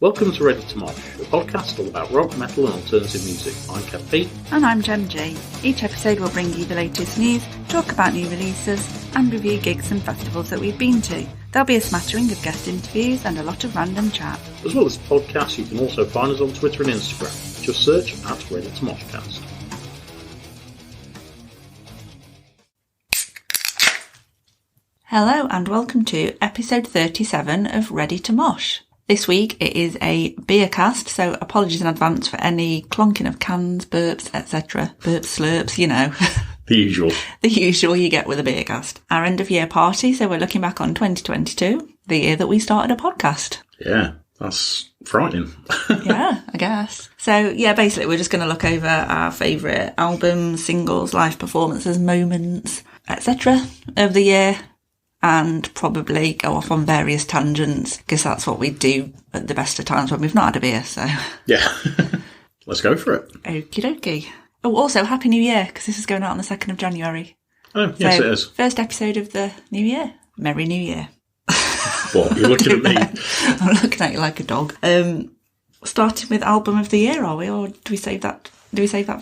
Welcome to Ready to Mosh, a podcast all about rock, metal and alternative music. I'm Kev P. And I'm Jem G. Each episode will bring you the latest news, talk about new releases, and review gigs and festivals that we've been to. There'll be a smattering of guest interviews and a lot of random chat. As well as the podcast, you can also find us on Twitter and Instagram. Just search at Ready to Moshcast. Hello and welcome to episode 37 of Ready to Mosh. This week it is a beercast, so apologies in advance for any clonking of cans, burps, etc. Burps, slurps, you know. The usual. The usual you get with a beercast. Our end of year party, so we're looking back on 2022, the year that we started a podcast. Yeah, that's frightening. Yeah, I guess. So yeah, basically we're just going to look over our favourite albums, singles, live performances, moments, etc. of the year. And probably go off on various tangents, because that's what we do at the best of times when we've not had a beer, so... Yeah. Let's go for it. Okie dokie. Oh, also, Happy New Year, because this is going out on the 2nd of January. Oh, yes, so, it is. First episode of the new year. Merry New Year. What, you're looking at me? I'm looking at you like a dog. Starting with Album of the Year, are we? Or do we save that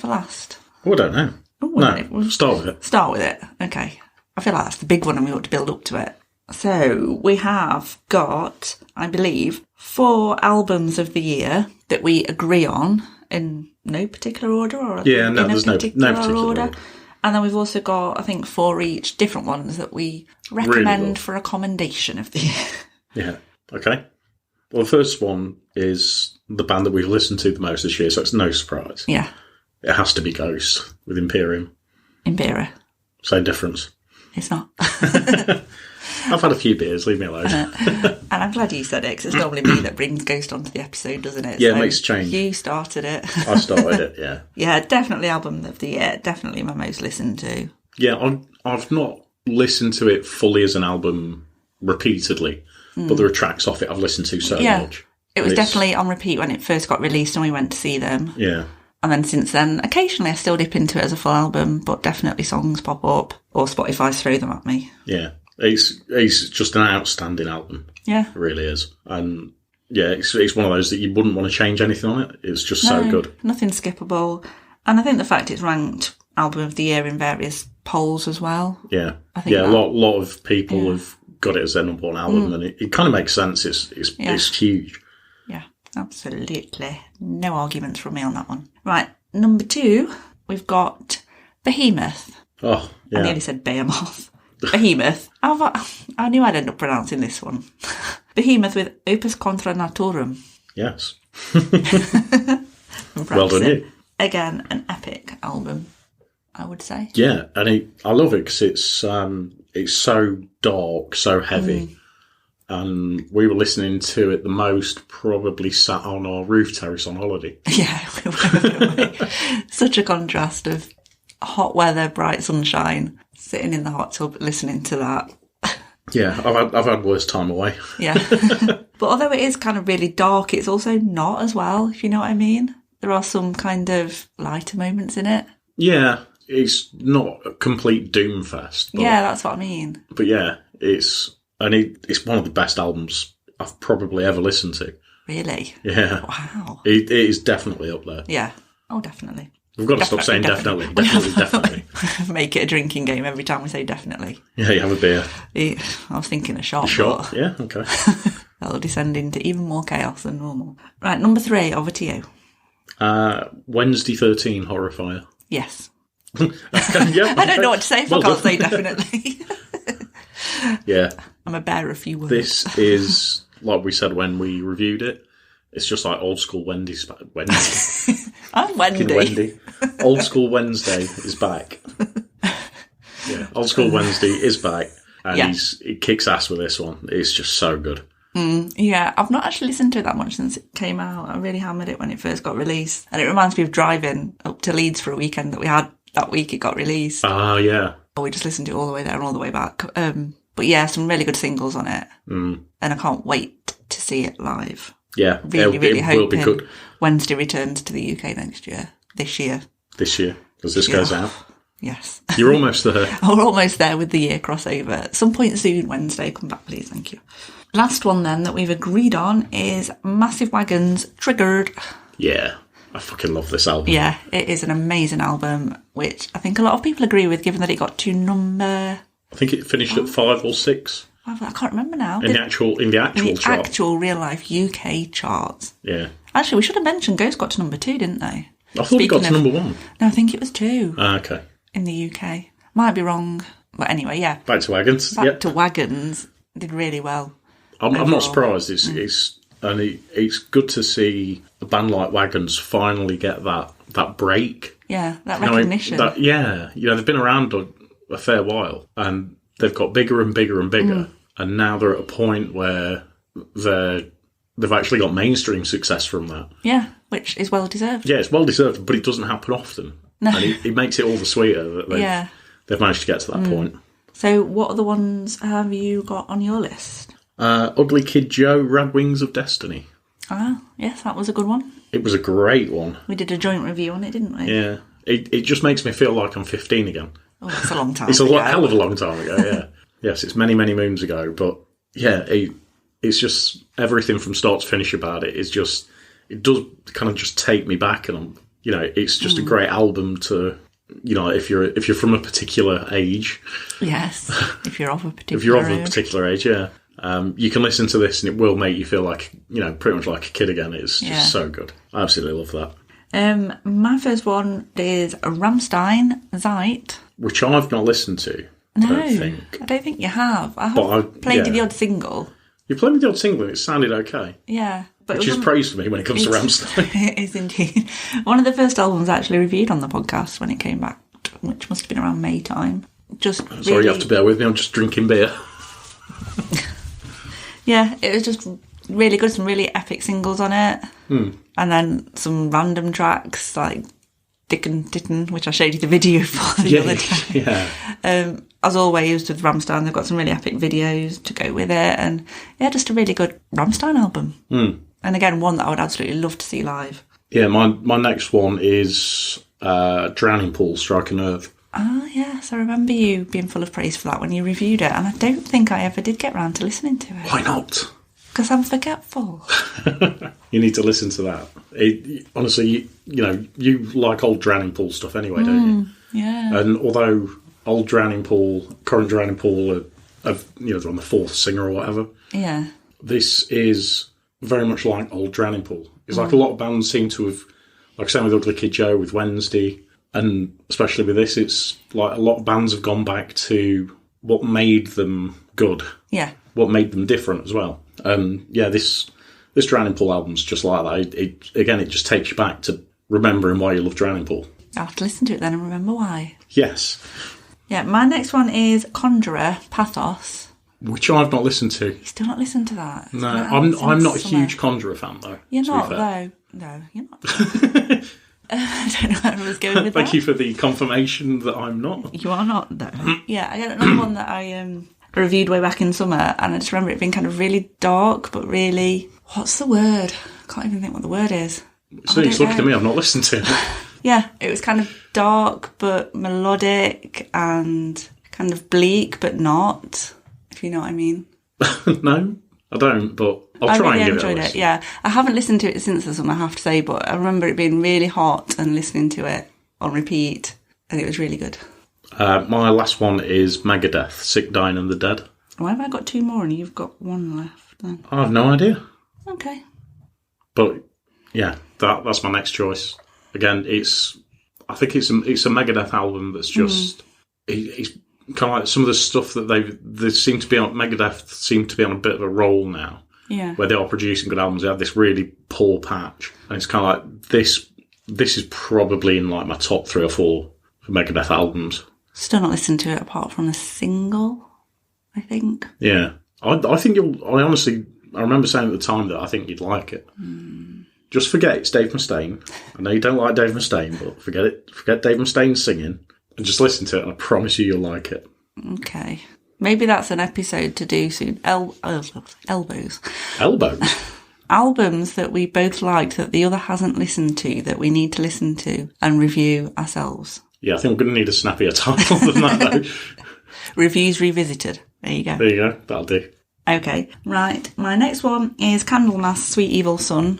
for last? Oh, I don't know. Ooh, no, we'll start with it. Start with it, okay. I feel like that's the big one and we ought to build up to it. So we have got, I believe, 4 albums of the year that we agree on in no particular order. Or there's no particular order. And then we've also got, I think, 4 each different ones that we recommend for a commendation of the year. Yeah, okay. Well, the first one is the band that we've listened to the most this year, so it's no surprise. Yeah. It has to be Ghost with Imperium. Impera. Same difference. It's not. I've had a few beers, leave me alone. And I'm glad you said it, because it's normally me that brings Ghost onto the episode, doesn't it? Yeah, so it makes a change. You started it. I started it, yeah. Yeah, definitely album of the year. Definitely my most listened to. Yeah, I've not listened to it fully as an album repeatedly, but there are tracks off it I've listened to so much. It was definitely on repeat when it first got released and we went to see them. Yeah. And then since then, occasionally I still dip into it as a full album, but definitely songs pop up or Spotify throw them at me. Yeah, it's just an outstanding album. Yeah. It really is. And yeah, it's one of those that you wouldn't want to change anything on it. It's just so good. Nothing skippable. And I think the fact it's ranked album of the year in various polls as well. Yeah. I think a lot of people have got it as their number one album and it kind of makes sense. It's huge. Yeah. Absolutely. No arguments from me on that one. Right, number 2, we've got Behemoth. Oh, yeah. I nearly said Behemoth. Behemoth. I knew I'd end up pronouncing this one. Behemoth with Opus Contra Naturam. Yes. Well done, you. Again, an epic album, I would say. Yeah, and I love it because it's so dark, so heavy. And we were listening to it the most, probably sat on our roof terrace on holiday. Yeah, we were. Such a contrast of hot weather, bright sunshine, sitting in the hot tub listening to that. Yeah, I've had worse time away. Yeah. But although it is kind of really dark, it's also not as well, if you know what I mean. There are some kind of lighter moments in it. Yeah, it's not a complete doomfest. Yeah, that's what I mean. But yeah, it's one of the best albums I've probably ever listened to. Really? Yeah. Wow. It is definitely up there. Yeah. Oh, definitely. We've got to stop saying definitely. Definitely. Make it a drinking game every time we say definitely. Yeah, you have a beer. I was thinking a shot. A shot? Yeah, okay. That'll descend into even more chaos than normal. Right, number 3, over to you. Wednesday 13, Horrifier. Yes. Yeah, I don't know what to say if I can't say definitely. Yeah. I'm a bearer of few words. This is, like we said when we reviewed it, it's just like old school Wendy. I'm Wendy. Wendy. Old school Wednesday is back. Yeah, old school Wednesday is back. And he kicks ass with this one. It's just so good. Yeah, I've not actually listened to it that much since it came out. I really hammered it when it first got released. And it reminds me of driving up to Leeds for a weekend that we had that week it got released. Ah, yeah. We just listened to it all the way there and all the way back. But yeah, some really good singles on it. And I can't wait to see it live. Yeah, really hoping will be good. Wednesday returns to the UK this year. Because this goes out. Yes. You're almost there. We're almost there with the year crossover. At some point soon, Wednesday, come back please, thank you. Last one then that we've agreed on is Massive Wagons, Triggered. Yeah, I fucking love this album. Yeah, it is an amazing album, which I think a lot of people agree with, given that it got to number... I think it finished at 5 or 6. I can't remember now. In the actual chart. Actual real-life UK charts. Yeah. Actually, we should have mentioned Ghost got to number 2, didn't they? I thought it got to number 1. No, I think it was 2. Okay. In the UK. Might be wrong. But anyway, yeah. Back to Wagons. Back to Wagons. Did really well. I'm not surprised. It's good to see a band like Wagons finally get that break. Yeah, that recognition. They've been around a fair while, and they've got bigger and bigger and bigger, and now they're at a point where they've actually got mainstream success from that. Yeah, which is well deserved. Yeah, it's well deserved, but it doesn't happen often. No. And it makes it all the sweeter that they've managed to get to that point. So what other ones have you got on your list? Ugly Kid Joe, Rad Wings of Destiny. Ah, yes, that was a good one. It was a great one. We did a joint review on it, didn't we? Yeah. It just makes me feel like I'm 15 again. Oh, that's a long time It's ago. a hell of a long time ago, yeah. Yes, it's many, many moons ago, but yeah, it's just everything from start to finish about it is just, it does kind of just take me back, and it's just a great album to, if you're from a particular age. Yes, if you're of a particular age, yeah. You can listen to this and it will make you feel like, pretty much like a kid again. It's just so good. I absolutely love that. My first one is Rammstein, Zeit. Which I've not listened to. No, I don't think you have. I have played the odd single. You played me the odd single and it sounded okay. Yeah. Which is praise for me when it comes to Rammstein. It is indeed. One of the first albums I actually reviewed on the podcast when it came back, which must have been around May time. Sorry, you have to bear with me, I'm just drinking beer. Yeah, it was just really good, some really epic singles on it. And then some random tracks like Dickon Titten, which I showed you the video for the other day. Yeah. As always with Rammstein, they've got some really epic videos to go with it. And yeah, just a really good Rammstein album. And again, one that I would absolutely love to see live. Yeah, my next one is Drowning Pool, Strike a Nerve. Ah, yes, I remember you being full of praise for that when you reviewed it, and I don't think I ever did get round to listening to it. Why not? Because I'm forgetful. You need to listen to that. Honestly, you like old Drowning Pool stuff anyway, don't you? Yeah. And although old Drowning Pool, current Drowning Pool, they're on the fourth singer or whatever. Yeah. This is very much like old Drowning Pool. It's like a lot of bands seem to have, like same with Ugly Kid Joe, with Wednesday, and especially with this, it's like a lot of bands have gone back to what made them good. Yeah. What made them different as well. This Drowning Pool album's just like that. It just takes you back to remembering why you love Drowning Pool. I'll have to listen to it then and remember why. Yes. Yeah, my next one is Conjurer, Pathos. Which I've not listened to. You still not listened to that? No, I'm not a huge Conjurer fan though. You're not though. No, you're not. I don't know where I was going with that. Thank you for the confirmation that I'm not. You are not though. Yeah, I got another one that I reviewed way back in summer, and I just remember it being kind of really dark, but really, what's the word? I can't even think what the word is. So you're looking at me, I've not listened to it. Yeah, it was kind of dark but melodic and kind of bleak but not, if you know what I mean. No, I don't, but I'll try and give it a listen. Yeah, I haven't listened to it since the summer, I have to say, but I remember it being really hot and listening to it on repeat, and it was really good. My last one is Megadeth, Sick, Dying and the Dead. Why have I got two more and you've got one left then? I have no idea. Okay. But yeah, that's my next choice. Again, I think it's a Megadeth album that's just it's kind of like some of the stuff that they seem to be on. Megadeth seem to be on a bit of a roll now. Yeah. Where they are producing good albums. They have this really poor patch, and it's kind of like this is probably in like my top 3 or 4 for Megadeth albums. Still not listened to it apart from a single, I think. Yeah. I think I remember saying at the time that I think you'd like it. Just forget it's Dave Mustaine. I know you don't like Dave Mustaine, but forget it. Forget Dave Mustaine singing and just listen to it, and I promise you you'll like it. Okay. Maybe that's an episode to do soon. Elbows. Elbows? Albums that we both liked that the other hasn't listened to, that we need to listen to and review ourselves. Yeah, I think we're going to need a snappier title than that, though. Reviews Revisited. There you go. There you go. That'll do. Okay, right. My next one is Candlemas Sweet Evil Sun,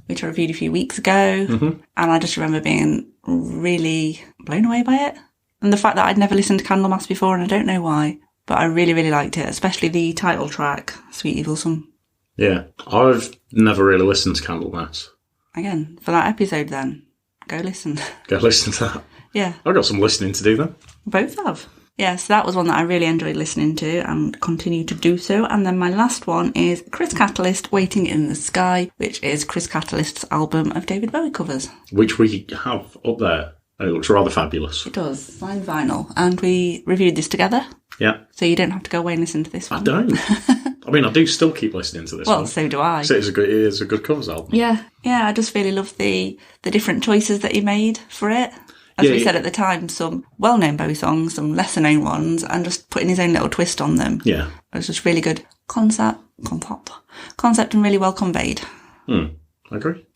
which I reviewed a few weeks ago. And I just remember being really blown away by it. And the fact that I'd never listened to Candlemas before, and I don't know why, but I really, really liked it, especially the title track, Sweet Evil Sun. Yeah, I've never really listened to Candlemas. Again, for that episode then, go listen. Go listen to that. Yeah. I've got some listening to do then. Both have. Yeah, so that was one that I really enjoyed listening to and continue to do so. And then my last one is Chris Catalyst, Waiting in the Sky, which is Chris Catalyst's album of David Bowie covers. Which we have up there. And it looks rather fabulous. It does. Signed vinyl. And we reviewed this together. Yeah. So you don't have to go away and listen to this one. I don't. I mean, I do still keep listening to this one. Well, so do I. So it is a good covers album. Yeah. Yeah, I just really love the different choices that he made for it. As we said at the time, some well-known Bowie songs, some lesser-known ones, and just putting his own little twist on them. Yeah. It was just really good concept and really well conveyed. I agree.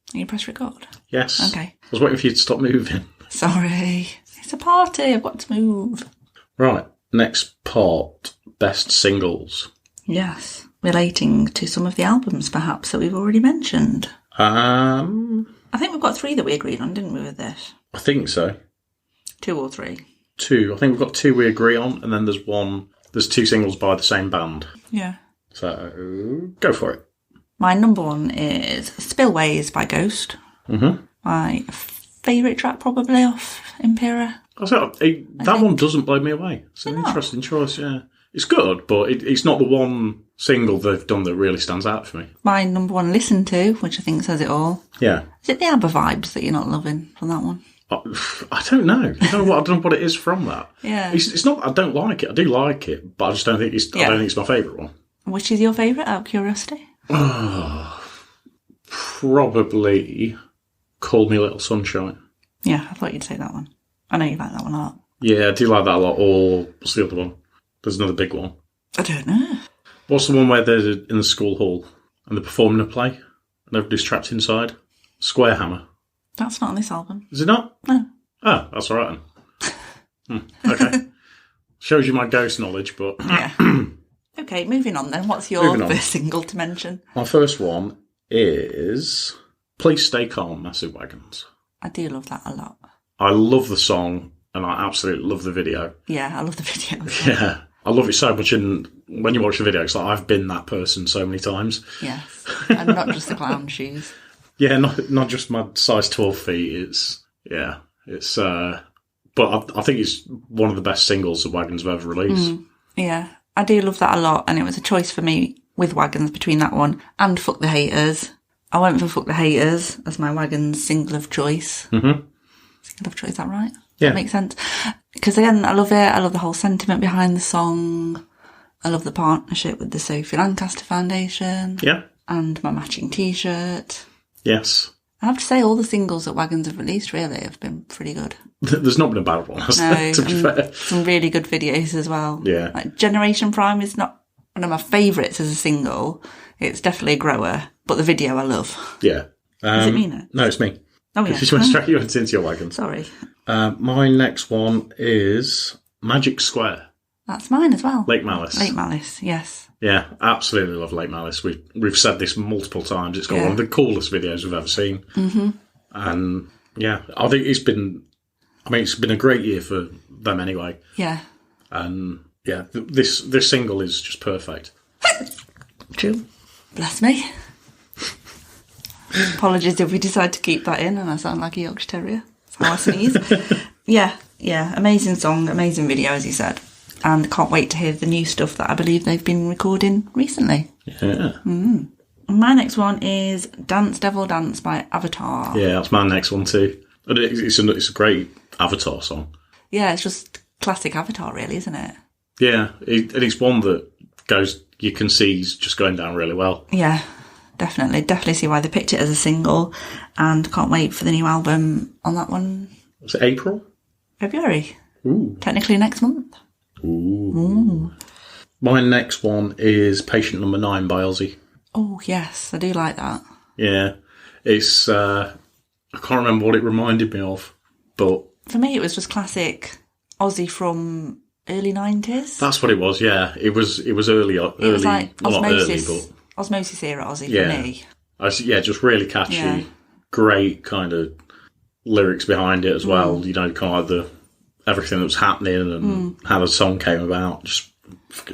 Can you press record? Yes. Okay. I was waiting for you to stop moving. Sorry. It's a party. I've got to move. Right. Next part. Best singles. Yes. Relating to some of the albums, perhaps, that we've already mentioned. I think we've got 3 that we agreed on, didn't we, with this? I think so. 2 or 3? 2. I think we've got 2 we agree on, and then there's 2 singles by the same band. Yeah. So, go for it. My number 1 is Spillways by Ghost. My favourite track, probably, off Impera. That one doesn't blow me away. It's an interesting choice, yeah. It's good, but it's not the one single they've done that really stands out for me. My number 1 listen to, which I think says it all. Yeah. Is it the ABBA vibes that you're not loving from that one? I don't know. I don't know what it is from that. Yeah. It's not. I don't like it. I do like it, but I just don't think it's. I don't think it's my favourite one. Which is your favourite, out of curiosity? Probably Call Me a Little Sunshine. Yeah, I thought you'd say that one. I know you like that one a lot. Yeah, I do like that a lot. Or what's the other one? There's another big one. I don't know. What's the one where they're in the school hall and they're performing a play and everybody's trapped inside? Square Hammer. That's not on this album. Is it not? No. Oh, that's all right then. Okay. Shows you my Ghost knowledge, but... Yeah. Okay, moving on then. What's your first single to mention? My first one is Please Stay Calm, Massive Wagons. I do love that a lot. I love the song and I absolutely love the video. Yeah, I love the video. Yeah. I love it so much, and when you watch the video, it's like I've been that person so many times. Yes, and not just the clown shoes. Yeah, not just my size 12 feet. But I think it's one of the best singles that Wagons have ever released. Yeah, I do love that a lot, and it was a choice for me with Wagons between that one and Fuck the Haters. I went for Fuck the Haters as my Wagons single of choice. Single of choice, is that right? Yeah. That makes sense. Because again, I love it. I love the whole sentiment behind the song. I love the partnership with the Sophie Lancaster Foundation. Yeah. And my matching T-shirt. Yes. I have to say, all the singles that Wagons have released really have been pretty good. There's not been a bad one, has there, to be fair. Some really good videos as well. Yeah. Like Generation Prime is not one of my favourites as a single. It's definitely a grower, but the video I love. Yeah. Is it me now? No, it's me. Oh, yeah. You went into your Wagon. Sorry. My next one is Magic Square. That's mine as well. Lake Malice. Lake Malice, yes. Yeah, absolutely love Lake Malice. We've said this multiple times. It's got one of the coolest videos we've ever seen. And yeah, I think it's been a great year for them anyway. Yeah. And yeah, this single is just perfect. True. Bless me. Apologies if we decide to keep that in and I sound like a Yorkshire Terrier. That's how I sneeze. Yeah, amazing song, amazing video, as you said. And can't wait to hear the new stuff that I believe they've been recording recently. Yeah. My next one is Dance Devil Dance by Avatar. Yeah, that's my next one too. It's a great Avatar song. Yeah, it's just classic Avatar really, isn't it? Yeah, and it's one that you can see he's just going down really well. Yeah, definitely see why they picked it as a single, and can't wait for the new album on that one. Was it April? February. Ooh. Technically next month. Ooh. My next one is Patient Number 9 by Ozzy. Oh, yes, I do like that. Yeah. It's, I can't remember what it reminded me of, but... For me, it was just classic Aussie from early 90s. That's what it was, yeah. It was early. It was like well, Osmosis, not early, but... Osmosis era Aussie for me. Just really catchy. Yeah. Great kind of lyrics behind it as well. You know, kind of like everything that was happening and how the song came about. Just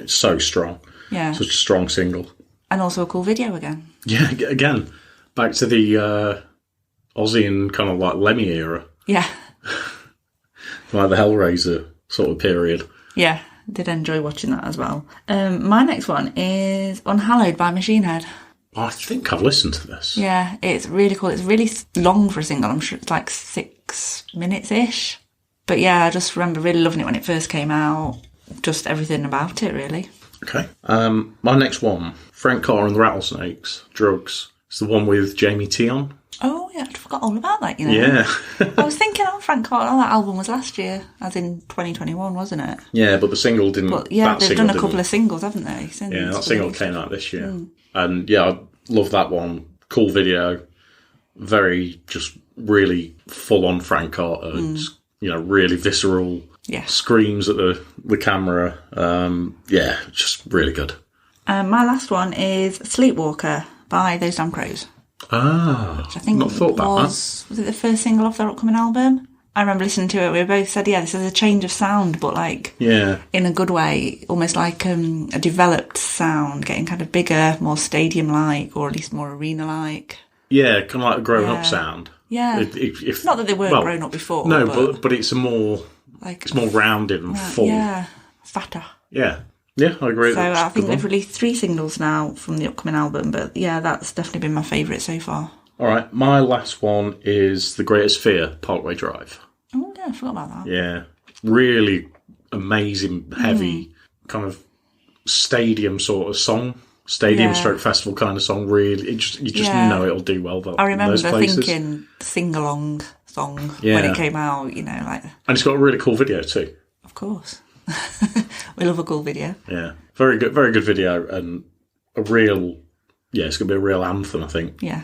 so strong. Yeah. Such a strong single. And also a cool video again. Yeah, again. Back to the Aussie and kind of like Lemmy era. Yeah. Like the Hellraiser sort of period. Yeah, did enjoy watching that as well. My next one is Unhallowed by Machine Head. I think I've listened to this. Yeah, it's really cool. It's really long for a single. I'm sure it's like 6 minutes-ish. But yeah, I just remember really loving it when it first came out. Just everything about it, really. Okay. My next one, Frank Carter and the Rattlesnakes, Drugs. It's the one with Jamie T on. Oh, yeah, I forgot all about that, you know. Yeah. I was thinking, Frank Carter, that album was last year, as in 2021, wasn't it? Yeah, but the single didn't... But yeah, they've done a couple of singles, haven't they? Since yeah, that single came out this year. And yeah, I love that one. Cool video. Very, just really full-on Frank Carter. Just, you know, really visceral. Yeah. Screams at the camera. Yeah, just really good. My last one is Sleepwalker by Those Damn Crows. Ah, which I think not thought about was it the first single off their upcoming album? I remember listening to it. We both said, yeah, this is a change of sound, but like in a good way, almost like a developed sound, getting kind of bigger, more stadium-like, or at least more arena-like. Yeah, kind of like a grown-up sound. Yeah, if, not that they weren't grown up before. No, but it's more rounded and full. Yeah, fatter. Yeah. Yeah, I agree. So I think they've released 3 singles now from the upcoming album, but yeah, that's definitely been my favourite so far. All right, my last one is The Greatest Fear, Parkway Drive. Oh, yeah, I forgot about that. Yeah, really amazing, heavy, kind of stadium sort of song. Stroke festival kind of song. Really, you just know it'll do well. I remember thinking sing-along song when it came out, you know. And it's got a really cool video too. Of course. We love a cool video. Yeah, very good video, and a real, it's going to be a real anthem, I think. Yeah.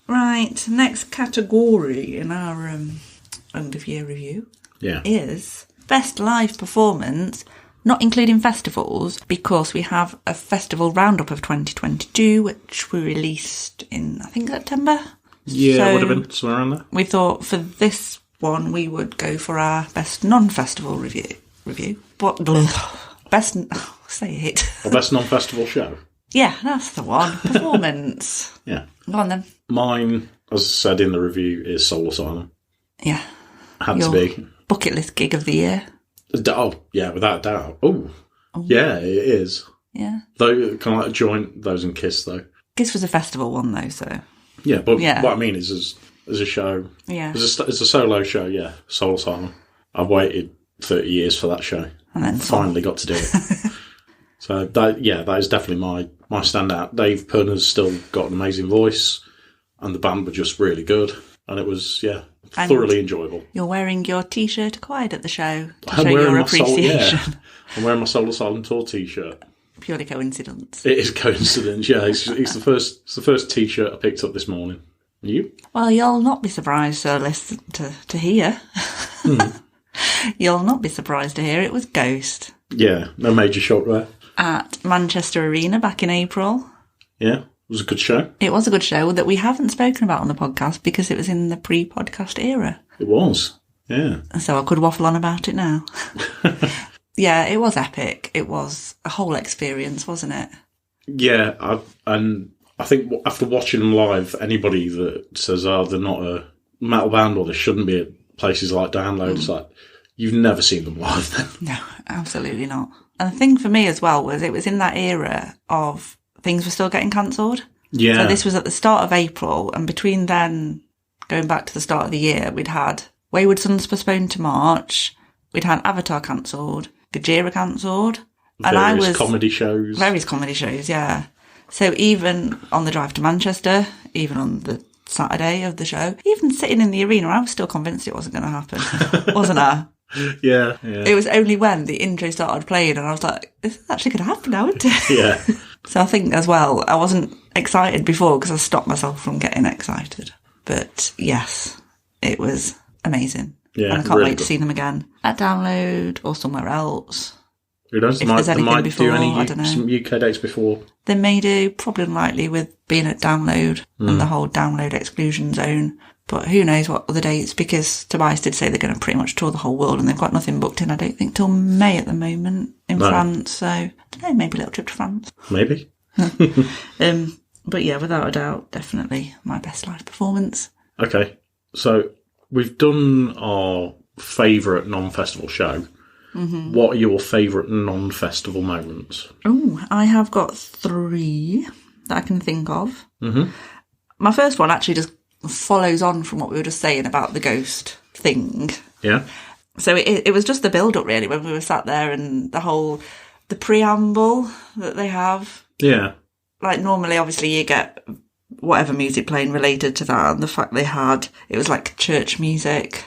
Right, next category in our end of year review is best live performance, not including festivals, because we have a festival roundup of 2022, which we released in, I think, September. Yeah, so it would have been somewhere around there. We thought for this one we would go for our best non-festival review. But best, say it. Or best non-festival show. Yeah, that's the one. Performance. Yeah. Go on then. Mine, as I said in the review, is Soul Asylum. Yeah. Had to be. Bucket list gig of the year. Oh, yeah, without a doubt. Oh, yeah, it is. Yeah. Though, kind of like a joint, those and Kiss, though. Kiss was a festival one, though, so... Yeah, but what I mean is as a show, as a solo show, Soul Asylum. I've waited 30 years for that show. And then finally got to do it. So, that is definitely my standout. Dave Purner's still got an amazing voice, and the band were just really good. And it was, thoroughly enjoyable. You're wearing your T-shirt acquired at the show to show your appreciation. I'm wearing my Soul Asylum tour T-shirt. Purely coincidence. It is coincidence, yeah. It's the first T-shirt I picked up this morning. And you? Well, you'll not be surprised to hear. You'll not be surprised to hear it was Ghost. Yeah, no major shock there. At Manchester Arena back in April. Yeah, it was a good show. It was a good show that we haven't spoken about on the podcast because it was in the pre-podcast era. It was, yeah. So I could waffle on about it now. Yeah, it was epic. It was a whole experience, wasn't it? Yeah, and I think after watching them live, anybody that says, they're not a metal band or they shouldn't be at places like Download, it's like, you've never seen them live then. No, absolutely not. And the thing for me as well was it was in that era of things were still getting cancelled. Yeah. So this was at the start of April, and between then, going back to the start of the year, we'd had Wayward Sons postponed to March, we'd had Avatar cancelled, Gojira cancelled. Various comedy shows. Various comedy shows, yeah. So even on the drive to Manchester, even on the Saturday of the show, even sitting in the arena, I was still convinced it wasn't going to happen. Wasn't I? Yeah. It was only when the intro started playing and I was like, this is actually going to happen now, isn't it? Yeah. So I think as well, I wasn't excited before because I stopped myself from getting excited. But yes, it was amazing. Yeah, and I can't really wait to see them again at Download or somewhere else. Who knows? If there's anything before, I don't know. Some UK dates before. They may do, probably unlikely with being at Download and the whole Download exclusion zone. But who knows what other dates, because Tobias did say they're going to pretty much tour the whole world and they've got nothing booked in, I don't think, till May at the moment in France. So, I don't know, maybe a little trip to France. Maybe. But yeah, without a doubt, definitely my best live performance. Okay, so we've done our favourite non-festival show. Mm-hmm. What are your favourite non-festival moments? Oh, I have got 3 that I can think of. Mm-hmm. My first one actually just follows on from what we were just saying about the ghost thing. Yeah. So it was just the build-up, really, when we were sat there and the preamble that they have. Yeah. Like, normally, obviously, you get whatever music playing related to that, and the fact it was like church music.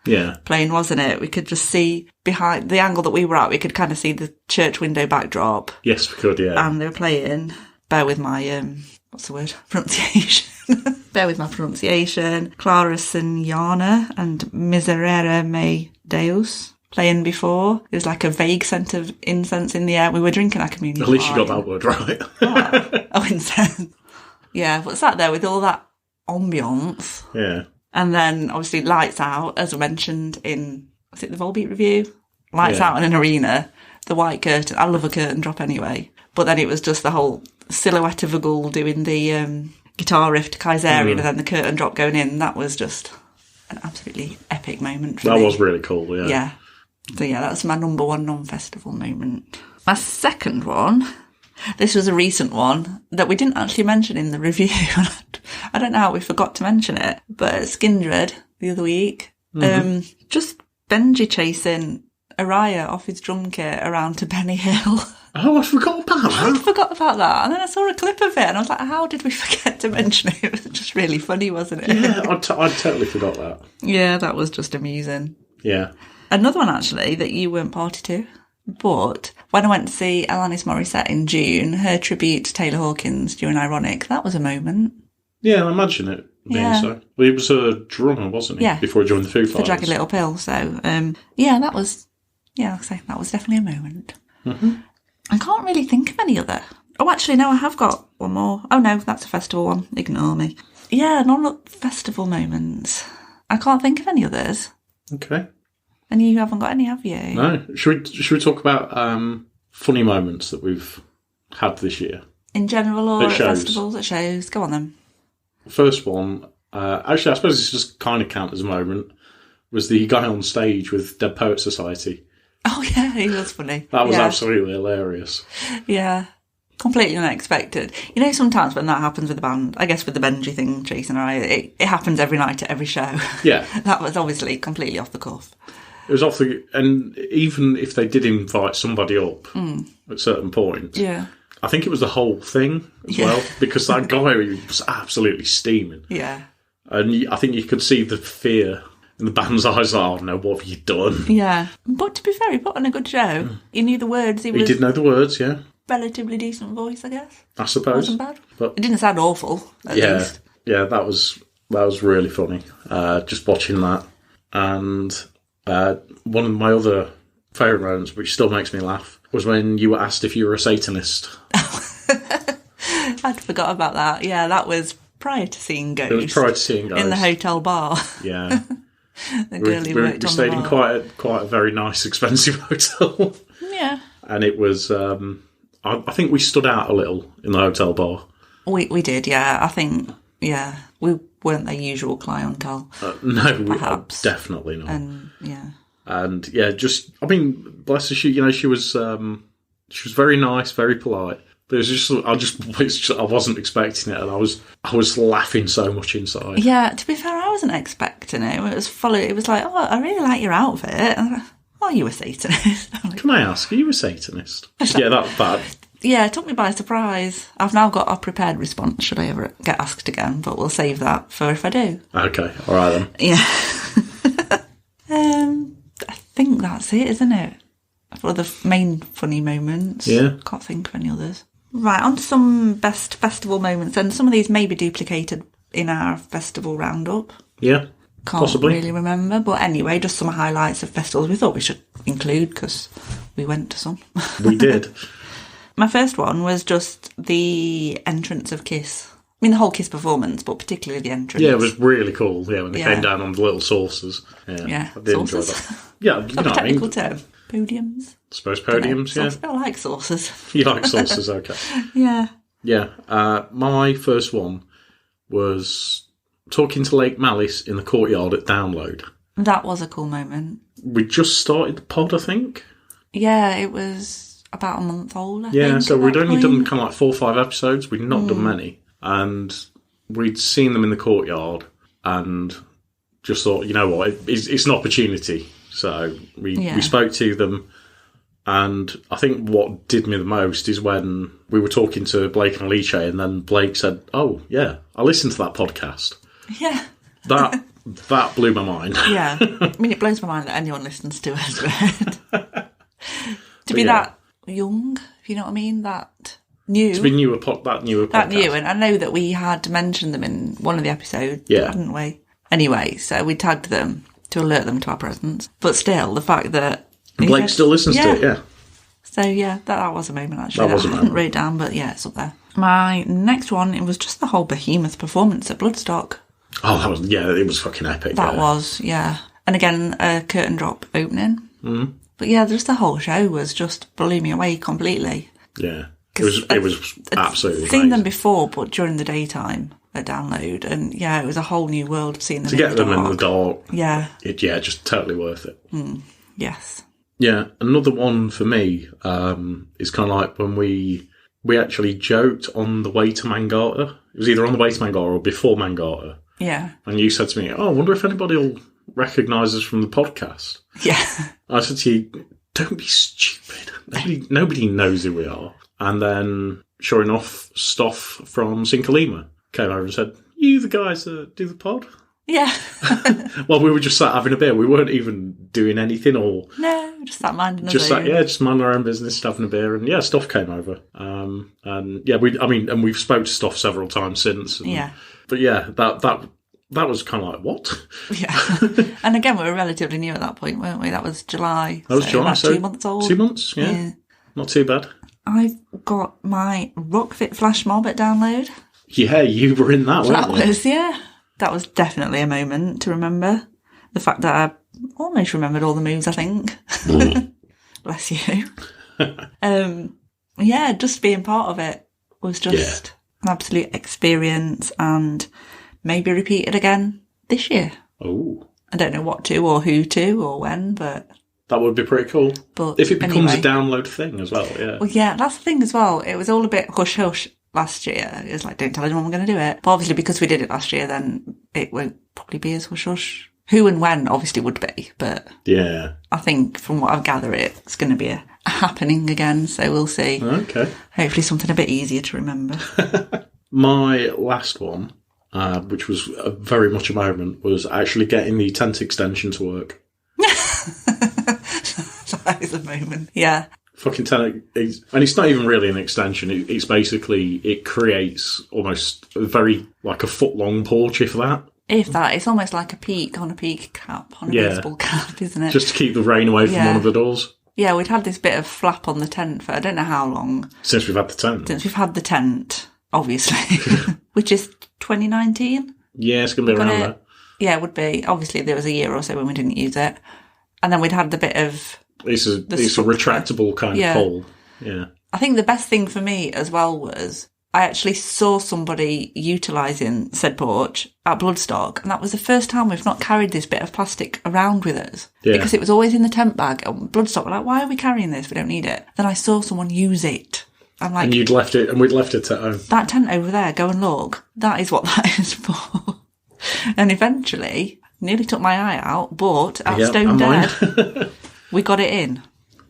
Yeah. Playing, wasn't it? We could just see behind the angle that we were at, we could kind of see the church window backdrop. Yes, we could, yeah. And they were playing, bear with my, what's the word? Pronunciation. Bear with my pronunciation. Clara Signana and Miserere Me Deus playing before. There was like a vague scent of incense in the air. We were drinking our communion. At least you got that word right. Oh, incense. Yeah, but sat there with all that ambience. Yeah. And then, obviously, lights out, as mentioned in, was it the Volbeat review? Lights out in an arena, the white curtain. I love a curtain drop anyway. But then it was just the whole silhouette of a ghoul doing the guitar riff to Kaiserian and then the curtain drop going in. That was just an absolutely epic moment for me. That was really cool, yeah. Yeah. So, yeah, that's my number 1 non-festival moment. My second one, this was a recent one that we didn't actually mention in the review. I don't know how we forgot to mention it, but at Skindred the other week, just Benji chasing Araya off his drum kit around to Benny Hill. Oh, I forgot about that. I forgot about that. And then I saw a clip of it and I was like, how did we forget to mention it? It was just really funny, wasn't it? Yeah, I totally forgot that. Yeah, that was just amusing. Yeah. Another one, actually, that you weren't party to. But when I went to see Alanis Morissette in June, her tribute to Taylor Hawkins during Ironic, that was a moment. Yeah, I imagine it being so. Well, he was a drummer, wasn't he? Yeah. Before he joined the Foo Fighters. For Jagged Little Pill. So, yeah, that was, like I say, that was definitely a moment. Mm-hmm. I can't really think of any other. Oh, actually, no, I have got one more. Oh, no, that's a festival one. Ignore me. Yeah, non-festival moments. I can't think of any others. Okay. And you haven't got any, have you? No. Should we talk about funny moments that we've had this year? In general or at shows. festivals, at shows? Go on then. First one, actually, I suppose this just kind of counts as a moment, was the guy on stage with Dead Poets Society. Oh, yeah, he was funny. That was absolutely hilarious. Yeah. Completely unexpected. You know, sometimes when that happens with a band, I guess with the Benji thing, Jason and I, it happens every night at every show. Yeah. That was obviously completely off the cuff. It was off the... And even if they did invite somebody up at certain points, I think it was the whole thing as well, because that guy was absolutely steaming. Yeah. And I think you could see the fear in the band's eyes, like, oh no, what have you done? Yeah. But to be fair, he put on a good show. He knew the words. He did know the words, yeah. Relatively decent voice, I guess. I suppose. Wasn't bad. But it didn't sound awful, at least. Yeah, that was really funny, just watching that. And one of my other favourite moments, which still makes me laugh, was when you were asked if you were a Satanist. I'd forgot about that. Yeah, that was prior to seeing Ghost. It was prior to seeing Ghost. In the hotel bar. Yeah. The girl who worked on the bar. We stayed in quite a very nice, expensive hotel. Yeah. And it was... I think we stood out a little in the hotel bar. We did, yeah. I think, yeah, we weren't the usual clientele. No, perhaps. Definitely not. And just, I mean, bless her, she was very nice, very polite. But it was I wasn't expecting it, and I was laughing so much inside. Yeah, to be fair, I wasn't expecting it. It was like, oh, I really like your outfit. And I'm like, are you a Satanist? Can I ask, are you a Satanist? Yeah, that's bad. Yeah, it took me by surprise. I've now got a prepared response should I ever get asked again, but we'll save that for if I do. Okay, all right then. Yeah. I that's it, isn't it? For the main funny moments. Yeah. Can't think of any others. Right, on to some best festival moments, and some of these may be duplicated in our festival roundup. Yeah, Can't possibly. really remember, but anyway, just some highlights of festivals we thought we should include because we went to some. We did. My first one was just the entrance of Kiss. I mean, the whole Kiss performance, but particularly the entrance. Yeah, it was really cool. Yeah, when they came down on the little saucers. Yeah, I did enjoy that. Yeah, you know what I mean. Technical term. Podiums. I suppose podiums, yeah. I like saucers. You like saucers, okay. Yeah. Yeah, my first one was talking to Lake Malice in the courtyard at Download. That was a cool moment. We just started the pod, I think. Yeah, it was about a month old, I think. Yeah, so we'd only point. done kind of like 4 or 5 episodes. We'd not done many. And we'd seen them in the courtyard and just thought, you know what, it's an opportunity. So we spoke to them. And I think what did me the most is when we were talking to Blake and Alicia, and then Blake said, "Oh, yeah, I listened to that podcast." Yeah. That blew my mind. Yeah. I mean, it blows my mind that anyone listens to us. To be that young, if you know what I mean, that new. To be newer podcast. That new, and I know that we had mentioned them in one of the episodes, hadn't we? Anyway, so we tagged them to alert them to our presence. But still, the fact that... Blake still listens to it, yeah. So, yeah, that was a moment, actually. That was a moment. I hadn't wrote down, but yeah, it's up there. My next one, it was just the whole Behemoth performance at Bloodstock. Oh, it was fucking epic. That was, yeah. And again, a curtain drop opening. Mm. But yeah, just the whole show was just blew me away completely. Yeah. It was absolutely I'd seen amazing. them before, but during the daytime at Download. And yeah, it was a whole new world seeing them to get them in the dark. Yeah. Just totally worth it. Yes. Yeah, another one for me is kind of like when we actually joked on the way to Mangata. It was either on the way to Mangata or before Mangata. Yeah. And you said to me, "Oh, I wonder if anybody will recognise us from the podcast." Yeah. I said to you, "Don't be stupid. Nobody knows who we are." And then, sure enough, Stoff from Sinkalima came over and said, "You the guys that do the pod?" Yeah. Well, we were just sat having a beer. We weren't even doing anything or... No, just sat minding our just own. just minding our own business, just having a beer. And yeah, Stoff came over. And yeah, and we've spoke to Stoff several times since. And, yeah. But yeah, that was kind of like, what? Yeah. And again, we were relatively new at that point, weren't we? That was July. That was July. About So 2 months old. 2 months, yeah. Not too bad. I've got my Rockfit flash mob at Download. Yeah, you were in that, weren't you? That was definitely a moment to remember. The fact that I almost remembered all the moves, I think. Bless you. Just being part of it was just an absolute experience and maybe repeated again this year. Oh. I don't know what to or who to or when, but... That would be pretty cool. But if it becomes a Download thing as well, yeah. Well, yeah, that's the thing as well. It was all a bit hush-hush last year. It was like, don't tell anyone we're going to do it. But obviously, because we did it last year, then it won't probably be as hush-hush. Who and when, obviously, would be. But yeah, I think from what I've gathered, it's going to be a happening again. So we'll see. Okay. Hopefully something a bit easier to remember. My last one, which was very much a moment, was actually getting the tent extension to work. That is a moment. Yeah. Fucking tent, and it's not even really an extension. It's basically, it creates almost a very, like a foot-long porch, if that. If that. It's almost like a peak on a peak cap, on a baseball cap, isn't it? Just to keep the rain away from one of the doors. Yeah, we'd had this bit of flap on the tent for I don't know how long. Since we've had the tent. Since we've had the tent, obviously. Which is 2019? Yeah, it's going to be around there. Yeah, it would be. Obviously, there was a year or so when we didn't use it. And then we'd had the bit of... It's a retractable kind of pole. Yeah. I think the best thing for me as well was I actually saw somebody utilising said porch at Bloodstock, and that was the first time we've not carried this bit of plastic around with us. Yeah. Because it was always in the tent bag. And Bloodstock were like, why are we carrying this? We don't need it. Then I saw someone use it. I'm like... And you'd left it, and we'd left it at home. That tent over there, go and look. That is what that is for. And eventually, nearly took my eye out, but at Stone Dead, we got it in.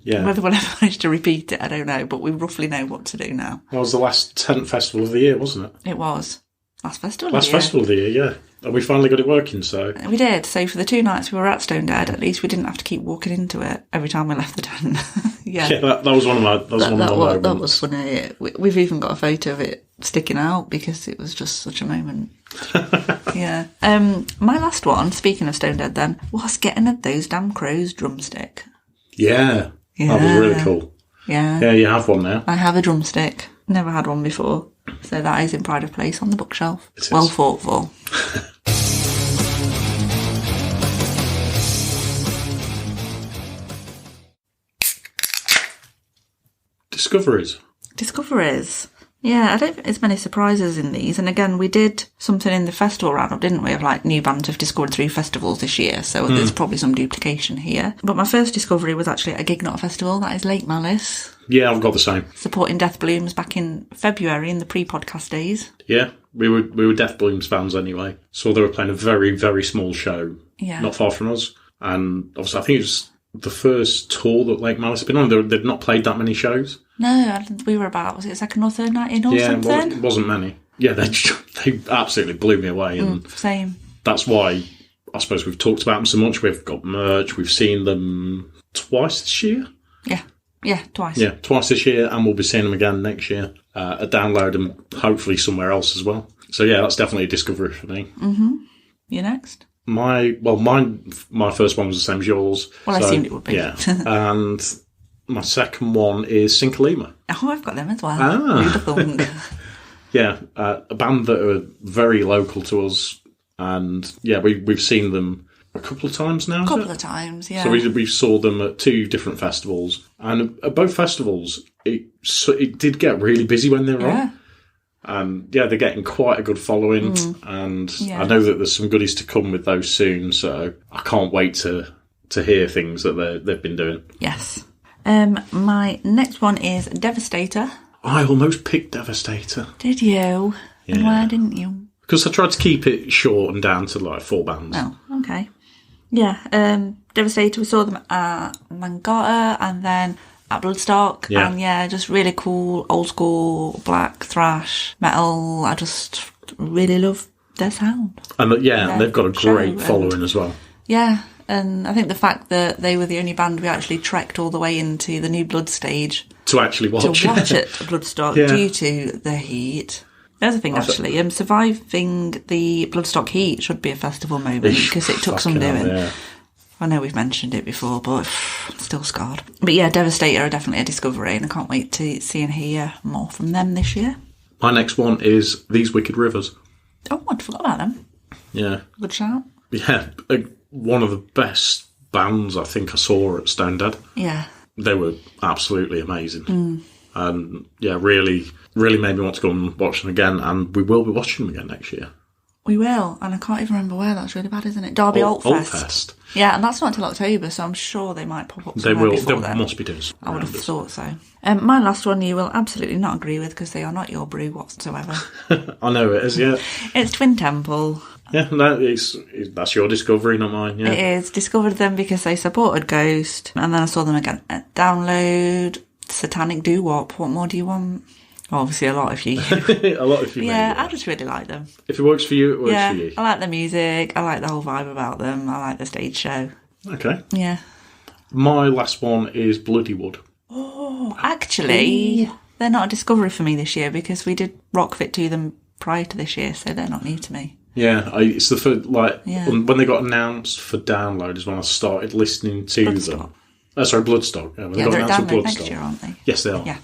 Yeah. Whether we'll ever manage to repeat it, I don't know, but we roughly know what to do now. That was the last tent festival of the year, wasn't it? It was. Last festival of the year, yeah. And we finally got it working, so... We did. So for the 2 nights we were at Stone Dead, at least we didn't have to keep walking into it every time we left the tent. Yeah, that was one of my moments. That was funny. We've even got a photo of it sticking out because it was just such a moment. Yeah. My last one, speaking of Stone Dead then, was getting a Those Damn Crows drumstick. Yeah. That was really cool. Yeah. Yeah, you have one now. I have a drumstick. Never had one before. So that is in pride of place on the bookshelf. It is. Well fought for. Discoveries. Yeah, I don't think there's many surprises in these. And again, we did something in the festival roundup, didn't we? Of like new bands have discovered through festivals this year. So there's probably some duplication here. But my first discovery was actually at a gig, not a festival. That is Lake Malice. Yeah, I've got the same. Supporting Death Blooms back in February in the pre-podcast days. Yeah, we were Death Blooms fans anyway. So they were playing a very, very small show not far from us. And obviously I think it was the first tour that Lake Malice had been on. They'd not played that many shows. No, we were about, was it second or third night in or something? Yeah, it wasn't many. Yeah, they absolutely blew me away. And same. That's why I suppose we've talked about them so much. We've got merch. We've seen them twice this year. Yeah, twice. Yeah, twice this year, and we'll be seeing them again next year at Download and hopefully somewhere else as well. So yeah, that's definitely a discovery for me. Mm-hmm. You next? My first one was the same as yours. Well, I assumed it would be. Yeah, and my second one is Sinkalima. Oh, I've got them as well. Beautiful. Yeah, a band that are very local to us, and yeah, we've seen them a couple of times now. A couple of times, yeah. So we saw them at 2 different festivals, and at both festivals, it did get really busy when they were on. And yeah, they're getting quite a good following, and I know that there's some goodies to come with those soon. So I can't wait to hear things that they've been doing. Yes. My next one is Devastator. I almost picked Devastator. Did you? Yeah. And why didn't you? Because I tried to keep it short and down to like 4 bands. Oh, okay. Yeah, Devastator, we saw them at Mangata and then at Bloodstock. Yeah. And yeah, just really cool, old school, black, thrash, metal. I just really love their sound. And they've got a great following as well. Yeah, and I think the fact that they were the only band we actually trekked all the way into the New Blood stage to actually watch it at Bloodstock due to the heat. There's a thing, actually. Surviving the Bloodstock heat should be a festival moment because it took some doing. Yeah. I know we've mentioned it before, but still scarred. But yeah, Devastator are definitely a discovery, and I can't wait to see and hear more from them this year. My next one is These Wicked Rivers. Oh, I'd forgot about them. Yeah. Good shout. Yeah, one of the best bands I think I saw at Stone Dead. Yeah. They were absolutely amazing. And yeah, really made me want to go and watch them again, and we will be watching them again next year. We will, and I can't even remember where. That's really bad, isn't it? Derby Altfest. Yeah, and that's not until October, so I'm sure they might pop up somewhere before then. They must be doing something. I would have thought so. My last one you will absolutely not agree with because they are not your brew whatsoever. I know it is, yeah. It's Twin Temple. Yeah, that's your discovery, not mine. Yeah. It is. Discovered them because they supported Ghost, and then I saw them again at Download, Satanic Doo-Wop. What more do you want? Obviously, a lot of you. A lot of you. Yeah, I just really like them. If it works for you, it works for you. I like the music. I like the whole vibe about them. I like the stage show. Okay. Yeah. My last one is Bloody Wood. Oh, actually, they're not a discovery for me this year because we did rock fit to them prior to this year, so they're not new to me. Yeah, it's the first, when they got announced for Download is when I started listening to them. Bloodstock. Yeah, when they got they're announced for Download Bloodstock. next year, aren't they? Yes, they are. Yeah.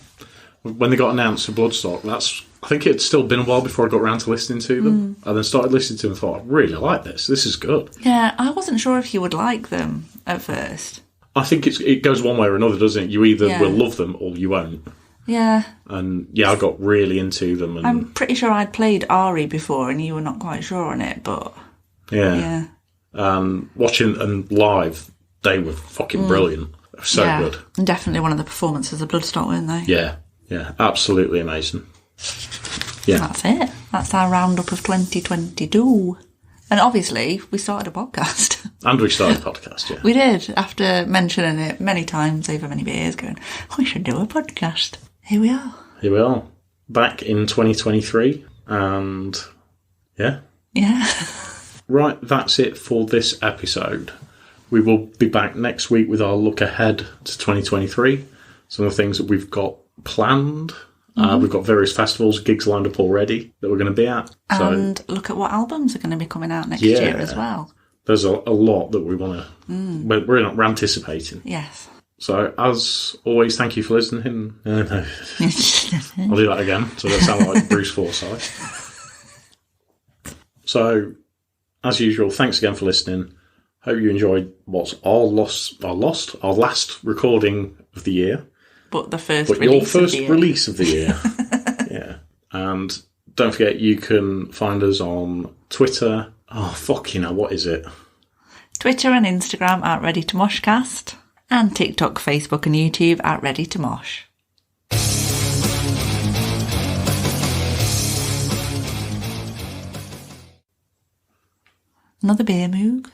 When they got announced for Bloodstock, I think it's still been a while before I got around to listening to them. And then started listening to them and thought, I really like this. This is good. Yeah, I wasn't sure if you would like them at first. I think it goes one way or another, doesn't it? You either will love them or you won't. Yeah. And yeah, I got really into them. And I'm pretty sure I'd played Ari before and you were not quite sure on it, but... Yeah. Watching and live, they were fucking brilliant. So good. And definitely one of the performances of Bloodstock, weren't they? Yeah, absolutely amazing. Yeah. That's it. That's our roundup of 2022. And obviously, we started a podcast. And we started a podcast, yeah. We did, after mentioning it many times over many beers, going, we should do a podcast. Here we are. Here we are. Back in 2023, and yeah. Yeah. Right, that's it for this episode. We will be back next week with our look ahead to 2023. Some of the things that we've got planned. We've got various festivals, gigs lined up already that we're going to be at. And look at what albums are going to be coming out next year as well. There's a lot that we want to... We're anticipating. Yes. So, as always, thank you for listening. I'll do that again, so that sound like Bruce Forsyth. So, as usual, thanks again for listening. Hope you enjoyed what's our last recording of the year. But the first But release your first of the year. release of the year. Yeah. And don't forget, you can find us on Twitter. Oh, what is it? Twitter and Instagram at Ready to Moshcast. And TikTok, Facebook and YouTube at Ready to Mosh. Another beer moog.